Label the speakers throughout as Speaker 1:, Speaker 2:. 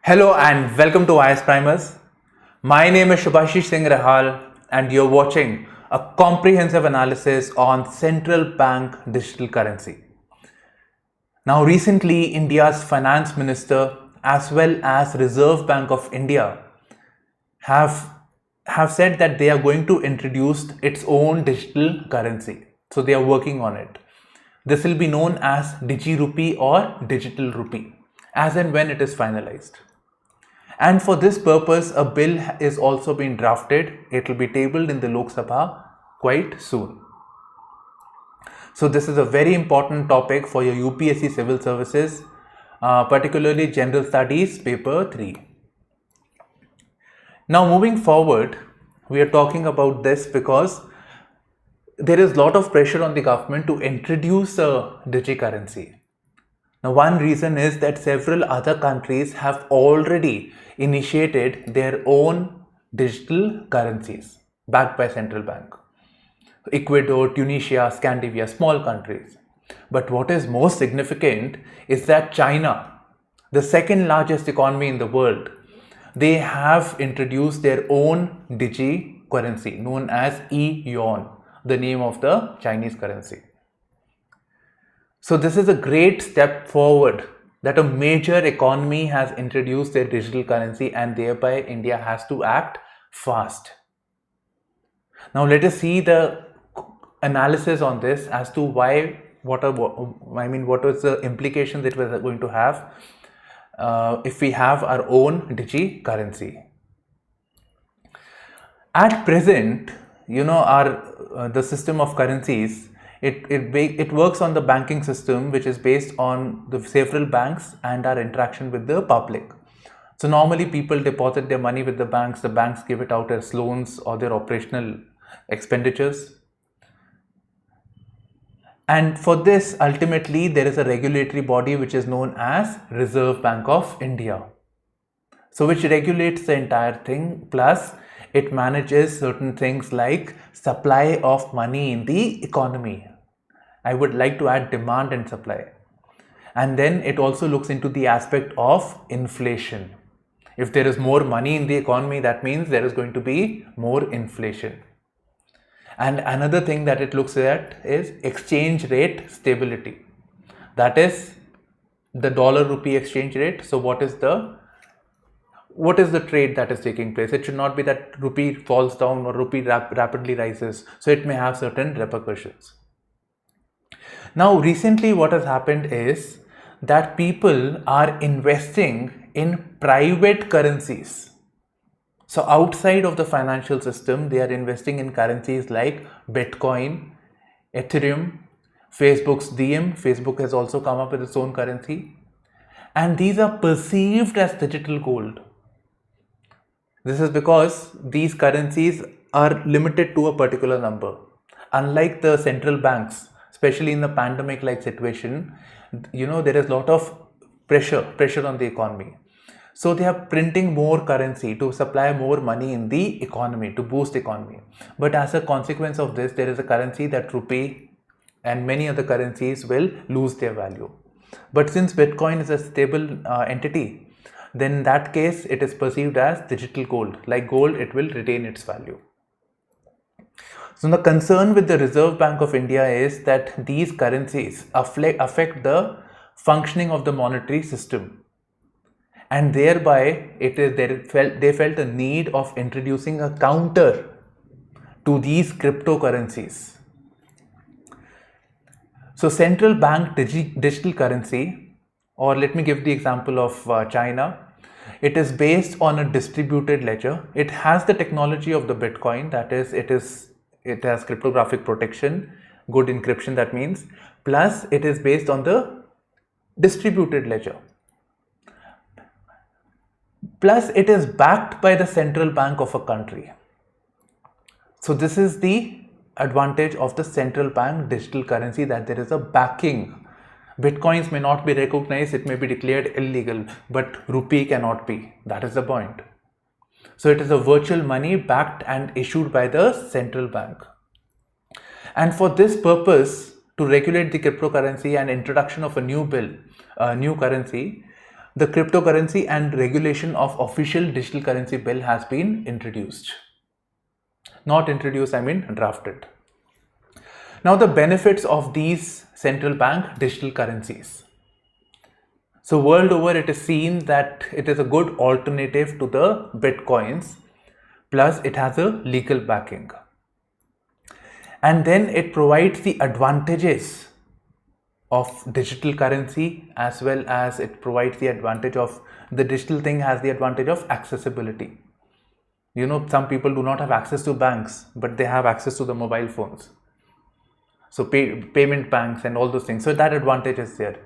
Speaker 1: Hello and welcome to IS Primers. My name is Shubhashish Singh Rahal and you're watching a comprehensive analysis on central bank digital currency. Now recently India's finance minister as well as Reserve Bank of India have said that they are going to introduce its own digital currency. So they are working on it. This will be known as DigiRupee or Digital Rupee as and when it is finalized. And for this purpose, a bill is also being drafted. It will be tabled in the Lok Sabha quite soon. So this is a very important topic for your UPSC Civil Services, particularly General Studies Paper 3. Now moving forward, we are talking about this because there is a lot of pressure on the government to introduce a DigiCurrency. Now, one reason is that several other countries have already initiated their own digital currencies backed by central bank. Ecuador, Tunisia, Scandinavia, small countries. But what is most significant is that China, the second largest economy in the world, they have introduced their own digi currency known as e-yuan, the name of the Chinese currency. So this is a great step forward that a major economy has introduced their digital currency and thereby India has to act fast. Now let us see the analysis on this as to what was the implications it was going to have if we have our own digi currency. At present, the system of currencies, it works on the banking system, which is based on the several banks and our interaction with the public. So normally people deposit their money with the banks give it out as loans or their operational expenditures. And for this, ultimately, there is a regulatory body which is known as Reserve Bank of India. So which regulates the entire thing, plus it manages certain things like supply of money in the economy. I would like to add demand and supply. And then it also looks into the aspect of inflation. If there is more money in the economy, that means there is going to be more inflation. And another thing that it looks at is exchange rate stability. That is the dollar rupee exchange rate. So what is the trade that is taking place? It should not be that rupee falls down or rupee rapidly rises. So it may have certain repercussions. Now, recently what has happened is that people are investing in private currencies. So outside of the financial system, they are investing in currencies like Bitcoin, Ethereum, Facebook's Diem. Facebook has also come up with its own currency. And these are perceived as digital gold. This is because these currencies are limited to a particular number. Unlike the central banks, especially in the pandemic-like situation, there is a lot of pressure on the economy. So they are printing more currency to supply more money in the economy, to boost the economy. But as a consequence of this, there is a currency that rupee and many other currencies will lose their value. But since Bitcoin is a stable entity, then in that case, it is perceived as digital gold. Like gold, it will retain its value. So the concern with the Reserve Bank of India is that these currencies affect the functioning of the monetary system. And thereby, they felt a need of introducing a counter to these cryptocurrencies. So central bank digital currency, or let me give the example of China. It is based on a distributed ledger. It has the technology of the Bitcoin, that is, it has cryptographic protection, good encryption, that means, plus it is based on the distributed ledger. Plus it is backed by the central bank of a country. So this is the advantage of the central bank digital currency, that there is a backing. Bitcoins may not be recognized, it may be declared illegal, but rupee cannot be. That is the point. So it is a virtual money backed and issued by the central bank. And for this purpose, to regulate the cryptocurrency and introduction of a new currency, the cryptocurrency and regulation of official digital currency bill has been introduced. Not introduced, I mean drafted. Now the benefits of these central bank digital currencies. So world over it is seen that it is a good alternative to the bitcoins, plus it has a legal backing. And then it provides the advantages of digital currency, as well as it provides the advantage of the digital thing has the advantage of accessibility. You know, some people do not have access to banks, but they have access to the mobile phones. So payment banks and all those things. So that advantage is there.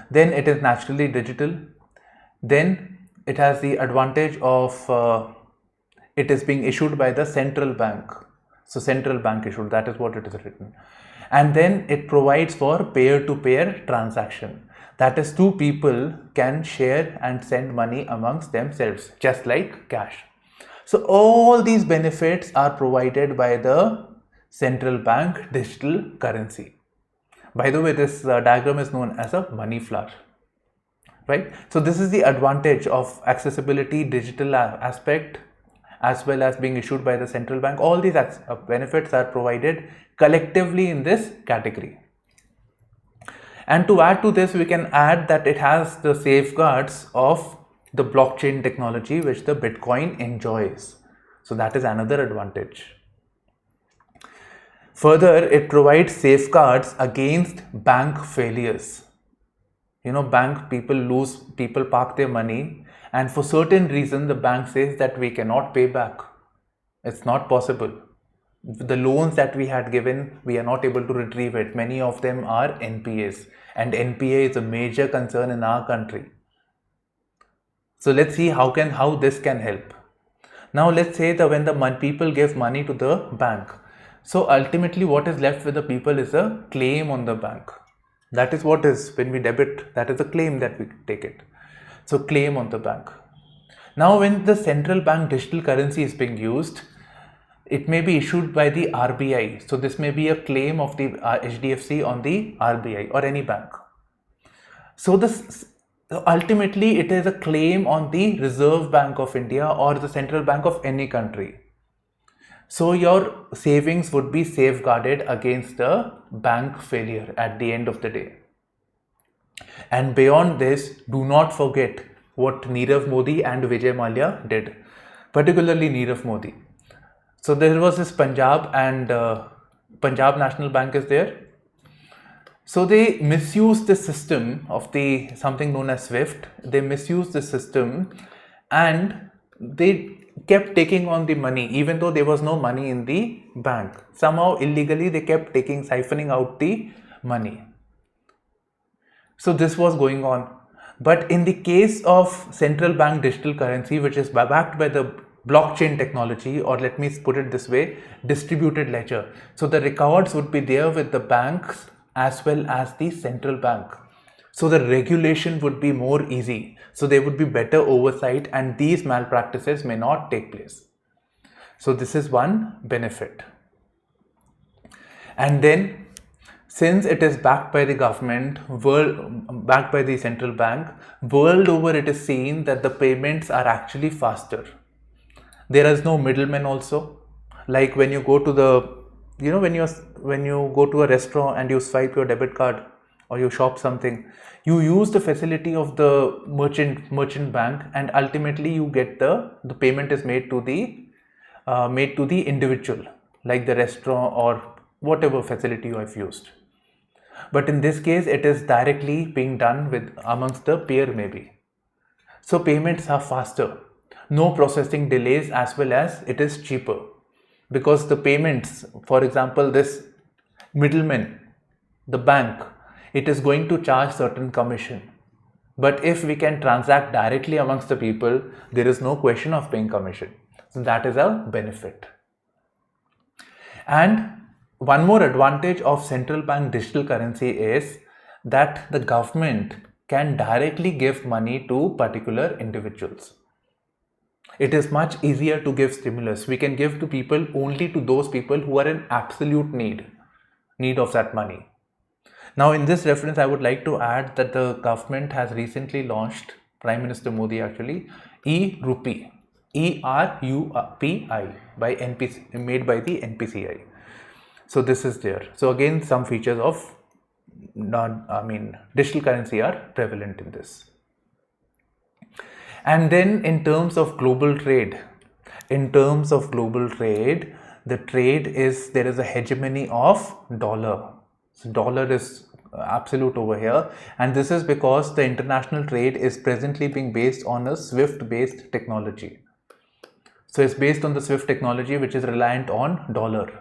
Speaker 1: Then it is naturally digital. Then it has the advantage of it is being issued by the central bank. So central bank issued, that is what it is written. And then it provides for peer-to-peer transaction. That is, two people can share and send money amongst themselves, just like cash. So all these benefits are provided by the central bank digital currency. By the way, this diagram is known as a money flower, right? So this is the advantage of accessibility, digital aspect, as well as being issued by the central bank. All these benefits are provided collectively in this category. And to add to this, we can add that it has the safeguards of the blockchain technology which the Bitcoin enjoys. So that is another advantage. Further, it provides safeguards against bank failures. You know, bank people park their money, and for certain reason the bank says that we cannot pay back. It's not possible. The loans that we had given, we are not able to retrieve it. Many of them are NPAs, and NPA is a major concern in our country. So let's see how this can help. Now let's say that when the people give money to the bank, so ultimately what is left with the people is a claim on the bank. That is what is, when we debit, that is a claim that we take it. So claim on the bank. Now when the central bank digital currency is being used, it may be issued by the RBI. So this may be a claim of the HDFC on the RBI or any bank. So this ultimately it is a claim on the Reserve Bank of India or the central bank of any country. So your savings would be safeguarded against the bank failure at the end of the day. And beyond this, do not forget what Nirav Modi and Vijay Mallya did, particularly Nirav Modi. So there was this Punjab, and Punjab National Bank is there. So they misused the system of something known as SWIFT. They misused the system and they kept taking on the money even though there was no money in the bank. Somehow illegally they kept siphoning out the money. So this was going on. But in the case of central bank digital currency, which is backed by the blockchain technology, or let me put it this way, distributed ledger. So the records would be there with the banks as well as the central bank. So the regulation would be more easy. So there would be better oversight and these malpractices may not take place. So this is one benefit. And then since it is backed by the government, backed by the central bank, world over it is seen that the payments are actually faster. There is no middleman also. Like when you go to when you go to a restaurant and you swipe your debit card or you shop something, you use the facility of the merchant bank, and ultimately you get the payment is made to the individual, like the restaurant or whatever facility you have used. But in this case, it is directly being done amongst the peer maybe. So payments are faster, no processing delays, as well as it is cheaper. Because the payments, for example, this middleman, the bank, it is going to charge certain commission. But if we can transact directly amongst the people, there is no question of paying commission. So that is a benefit. And one more advantage of central bank digital currency is that the government can directly give money to particular individuals. It is much easier to give stimulus. We can give to people only to those people who are in absolute need of that money. Now in this reference, I would like to add that the government has recently launched Prime Minister Modi actually, e-Rupee, ERUPI by NPC, made by the NPCI. So this is there. So again, some features of digital currency are prevalent in this. And then in terms of global trade, the trade is, there is a hegemony of dollar. So dollar is absolute over here, and this is because the international trade is presently being based on a SWIFT based technology. So it's based on the SWIFT technology, which is reliant on dollar.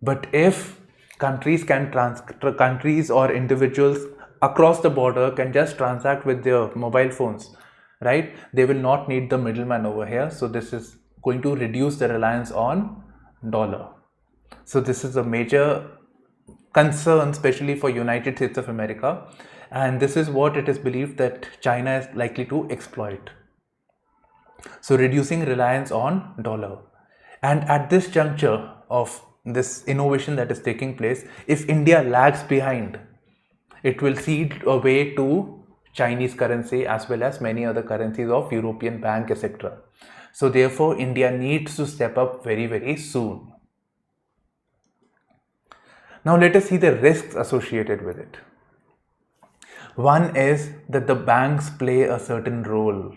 Speaker 1: But if countries or individuals across the border can just transact with their mobile phones, right, they will not need the middleman over here. So this is going to reduce the reliance on dollar. So this is a major concern, especially for United States of America, and this is what it is believed that China is likely to exploit. So reducing reliance on dollar. And at this juncture of this innovation that is taking place, if India lags behind, it will cede away to Chinese currency as well as many other currencies of European Bank, etc. So therefore, India needs to step up very, very soon. Now let us see the risks associated with it. One is that the banks play a certain role.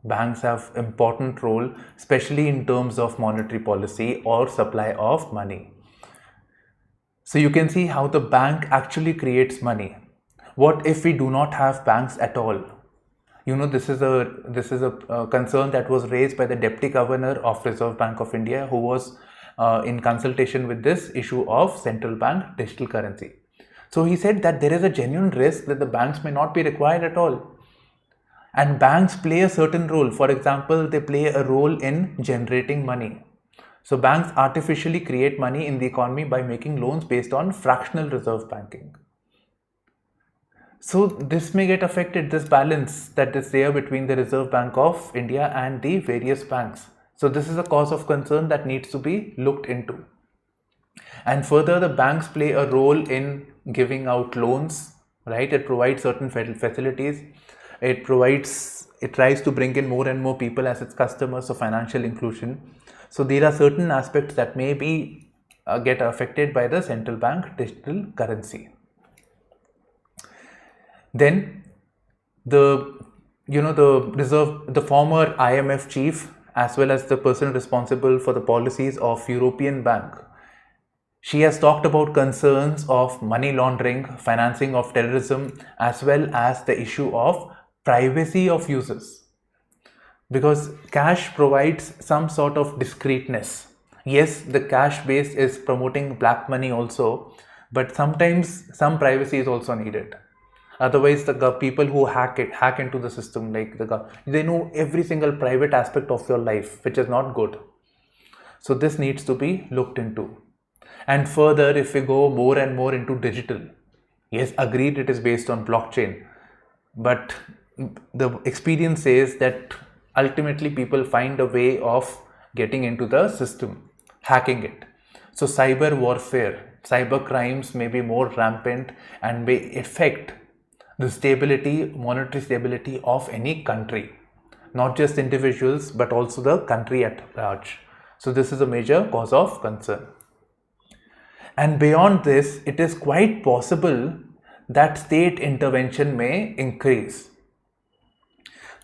Speaker 1: Banks have important role, especially in terms of monetary policy or supply of money. So you can see how the bank actually creates money. What if we do not have banks at all? You know, this is a concern that was raised by the Deputy Governor of Reserve Bank of India, who was in consultation with this issue of central bank digital currency. So he said that there is a genuine risk that the banks may not be required at all. And banks play a certain role. For example, they play a role in generating money. So banks artificially create money in the economy by making loans based on fractional reserve banking. So this may get affected, this balance that is there between the Reserve Bank of India and the various banks. So this is a cause of concern that needs to be looked into. And further, the banks play a role in giving out loans, right? It provides certain facilities. It tries to bring in more and more people as its customers, so financial inclusion. So there are certain aspects that may be get affected by the central bank digital currency. Then the former IMF chief, as well as the person responsible for the policies of European Bank, she has talked about concerns of money laundering, financing of terrorism, as well as the issue of privacy of users. Because cash provides some sort of discreteness. Yes, the cash base is promoting black money also, but sometimes some privacy is also needed. Otherwise, the people who hack into the system, like they know every single private aspect of your life, which is not good. So this needs to be looked into. And further, if we go more and more into digital, yes, agreed, it is based on blockchain, but the experience says that ultimately people find a way of getting into the system, hacking it. So cyber warfare, cyber crimes may be more rampant and may affect the monetary stability of any country, not just individuals, but also the country at large. So this is a major cause of concern. And beyond this, it is quite possible that state intervention may increase.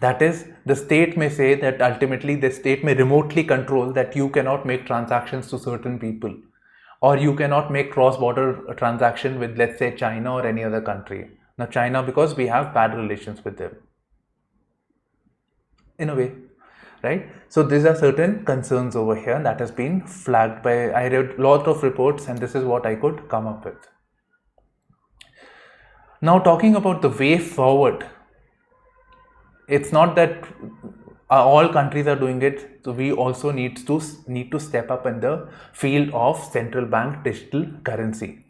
Speaker 1: That is, the state may say that ultimately the state may remotely control that you cannot make transactions to certain people, or you cannot make cross-border transaction with, let's say, China or any other country. Now China, because we have bad relations with them, in a way, right? So these are certain concerns over here that has been flagged by, I read a lot of reports, and this is what I could come up with. Now talking about the way forward, it's not that all countries are doing it, so we also need to step up in the field of central bank digital currency.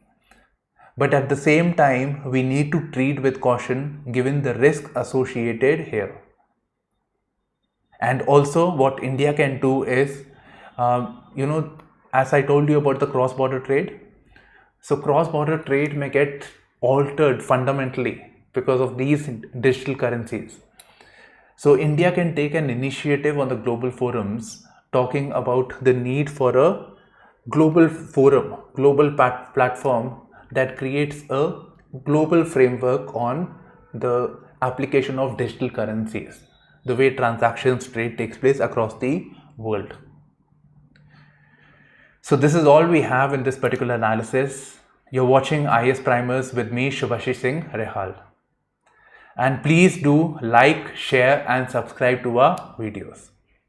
Speaker 1: But at the same time, we need to treat with caution given the risk associated here. And also what India can do is, as I told you about the cross-border trade, so cross-border trade may get altered fundamentally because of these digital currencies. So India can take an initiative on the global forums talking about the need for a global forum, global platform that creates a global framework on the application of digital currencies, the way transactions trade takes place across the world. So this is all we have in this particular analysis. You're watching IS Primers with me, Shubhashish Singh Rehal. And please do like, share and subscribe to our videos.